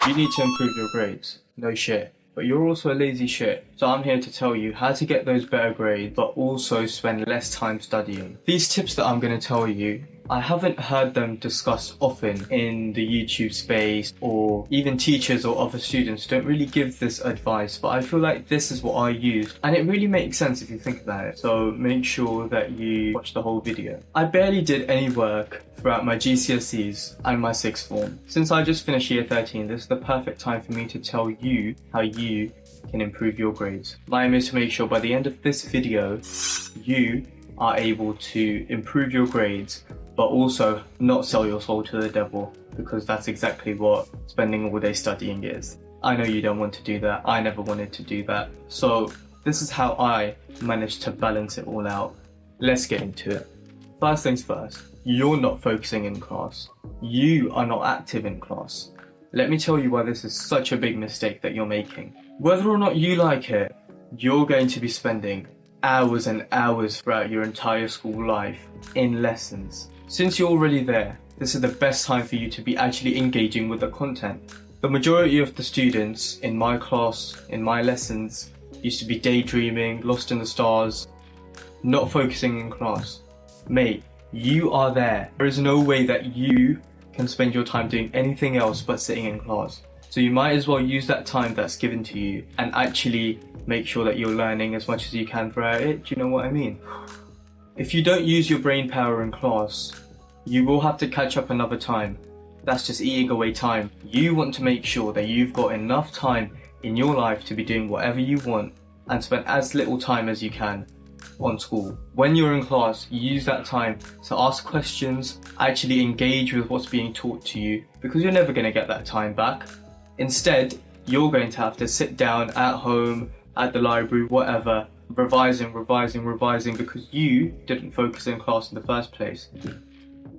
You need to improve your grades. No shit. But you're also a lazy shit. So I'm here to tell you how to get those better grades, but also spend less time studying. These tips that I'm going to tell you, I haven't heard them discussed often in the YouTube space, or even teachers or other students don't really give this advice, but I feel like this is what I use and it really makes sense if you think about it. So make sure that you watch the whole video. I barely did any work throughout my GCSEs and my sixth form. Since I just finished year 13, this is the perfect time for me to tell you how you can improve your grades. My aim is to make sure by the end of this video, you are able to improve your grades, but also not sell your soul to the devil, because that's exactly what spending all day studying is. I know you don't want to do that. I never wanted to do that. So this is how I managed to balance it all out. Let's get into it. First things first, you're not focusing in class. You are not active in class. Let me tell you why this is such a big mistake that you're making. Whether or not you like it, you're going to be spending hours and hours throughout your entire school life in lessons. Since you're already there, this is the best time for you to be actually engaging with the content. The majority of the students in my class, in my lessons, used to be daydreaming, lost in the stars, not focusing in class. Mate, you are there. There is no way that you can spend your time doing anything else but sitting in class. So you might as well use that time that's given to you and actually make sure that you're learning as much as you can throughout it. Do you know what I mean? If you don't use your brain power in class, you will have to catch up another time. That's just eating away time. You want to make sure that you've got enough time in your life to be doing whatever you want and spend as little time as you can on school. When you're in class, use that time to ask questions, actually engage with what's being taught to you, because you're never going to get that time back. Instead, you're going to have to sit down at home, at the library, whatever, revising because you didn't focus in class in the first place.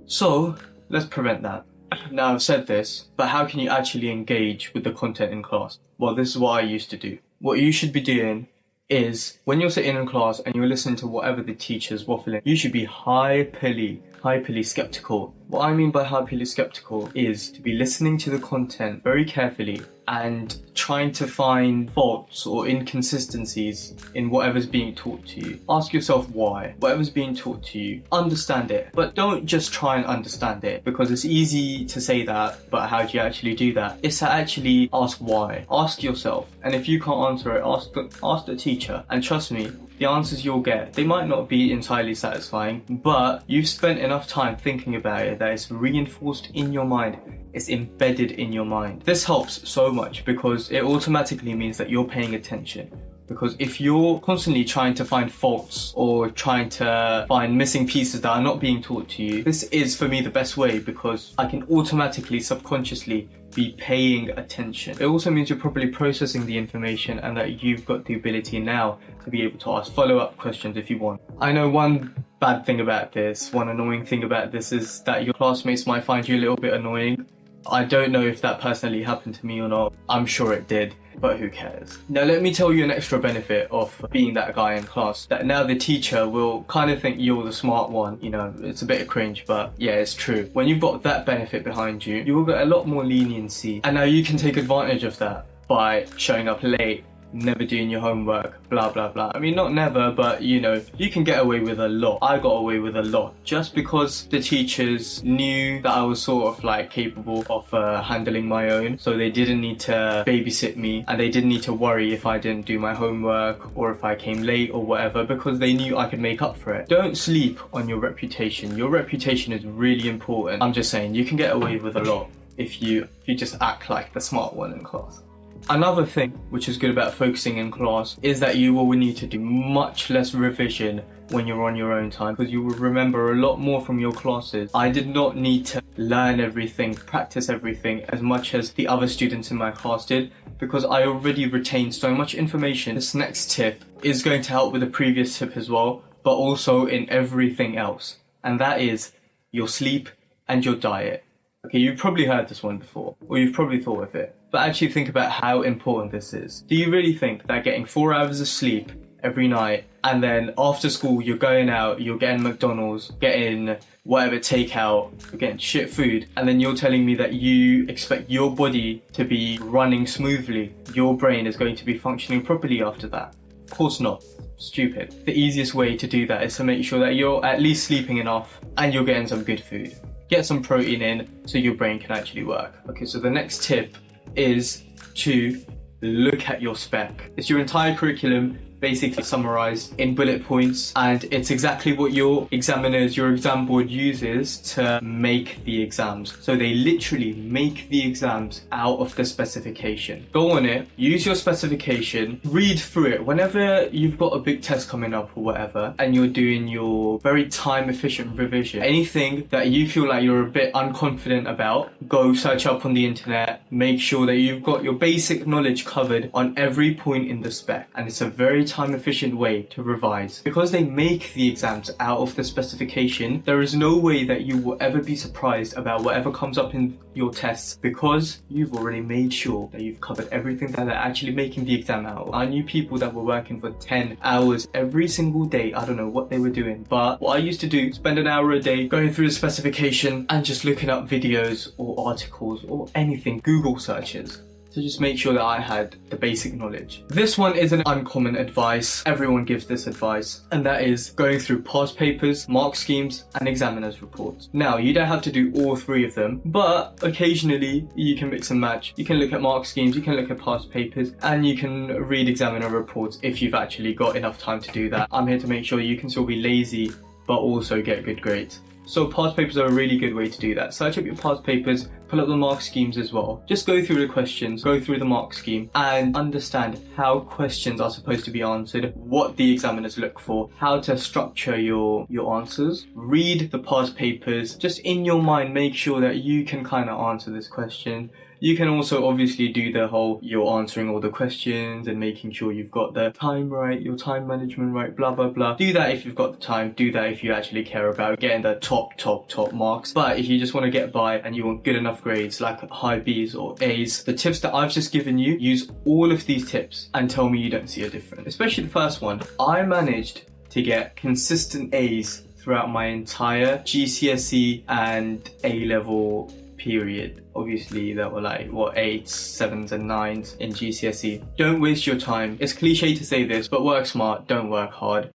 So let's prevent that. Now I've said this, but how can you actually engage with the content in class? Well, this is what I used to do. What you should be doing is, when you're sitting in class and you're listening to whatever the teacher's waffling, you should be hyperly skeptical. What I mean by hyperly skeptical is to be listening to the content very carefully and trying to find faults or inconsistencies in whatever's being taught to you. Ask yourself why. Whatever's being taught to you, understand it, but don't just try and understand it, because it's easy to say that, but how do you actually do that? It's to actually ask why. Ask yourself, and if you can't answer it, ask the teacher, and trust me, the answers you'll get, they might not be entirely satisfying, but you've spent enough time thinking about it that it's reinforced in your mind. It's embedded in your mind. This helps so much because it automatically means that you're paying attention. Because if you're constantly trying to find faults or trying to find missing pieces that are not being taught to you, this is for me the best way, because I can automatically, subconsciously be paying attention. It also means you're probably processing the information and that you've got the ability now to be able to ask follow-up questions if you want. I know one bad thing about this, one annoying thing about this, is that your classmates might find you a little bit annoying. I don't know if that personally happened to me or not. I'm sure it did, but who cares? Now let me tell you an extra benefit of being that guy in class, that now the teacher will kind of think you're the smart one. You know, it's a bit cringe, but yeah, it's true. When you've got that benefit behind you, you will get a lot more leniency, and now you can take advantage of that by showing up late, never doing your homework, blah blah blah. I mean, not never, but you know, you can get away with a lot. I got away with a lot just because the teachers knew that I was sort of like capable of handling my own, so they didn't need to babysit me, and they didn't need to worry if I didn't do my homework or if I came late or whatever, because they knew I could make up for it. Don't sleep on your reputation. Your reputation is really important. I'm just saying, you can get away with a lot if you just act like the smart one in class. Another thing which is good about focusing in class is that you will need to do much less revision when you're on your own time, because you will remember a lot more from your classes. I did not need to learn everything, practice everything as much as the other students in my class did, because I already retained so much information. This next tip is going to help with the previous tip as well, but also in everything else, and that is your sleep and your diet. Okay, you've probably heard this one before, or you've probably thought of it, but actually think about how important this is. Do you really think that getting 4 hours of sleep every night, and then after school you're going out, you're getting McDonald's, getting whatever takeout, you're getting shit food, and then you're telling me that you expect your body to be running smoothly, your brain is going to be functioning properly after that? Of course not. Stupid. The easiest way to do that is to make sure that you're at least sleeping enough and you're getting some good food. Get some protein in so your brain can actually work. Okay, so the next tip is to look at your spec. It's your entire curriculum basically summarized in bullet points, and it's exactly what your examiners, your exam board uses to make the exams. So they literally make the exams out of the specification. Go on it, use your specification, read through it. Whenever you've got a big test coming up or whatever, and you're doing your very time efficient revision, anything that you feel like you're a bit unconfident about, go search up on the internet, make sure that you've got your basic knowledge covered on every point in the spec. And it's a very time efficient way to revise. Because they make the exams out of the specification, there is no way that you will ever be surprised about whatever comes up in your tests, because you've already made sure that you've covered everything that they're actually making the exam out of. I knew people that were working for 10 hours every single day. I don't know what they were doing, but what I used to do, spend an hour a day going through the specification and just looking up videos or articles or anything, Google searches, to just make sure that I had the basic knowledge. This one is an uncommon advice. Everyone gives this advice, and that is going through past papers, mark schemes, and examiners' reports. Now, you don't have to do all three of them, but occasionally you can mix and match. You can look at mark schemes, you can look at past papers, and you can read examiner reports if you've actually got enough time to do that. I'm here to make sure you can still be lazy, but also get good grades. So past papers are a really good way to do that. Search up your past papers, pull up the mark schemes as well. Just go through the questions, go through the mark scheme, and understand how questions are supposed to be answered, what the examiners look for, how to structure your answers. Read the past papers, just in your mind make sure that you can kind of answer this question. You can also obviously do the whole, you're answering all the questions and making sure you've got the time right, your time management right, blah, blah, blah. Do that if you've got the time. Do that if you actually care about getting the top marks. But if you just want to get by and you want good enough grades like high B's or A's, the tips that I've just given you, use all of these tips and tell me you don't see a difference. Especially the first one. I managed to get consistent A's throughout my entire GCSE and A-level period. Obviously there were like 8s, 7s and 9s in GCSE. Don't waste your time. It's cliche to say this, but work smart, don't work hard.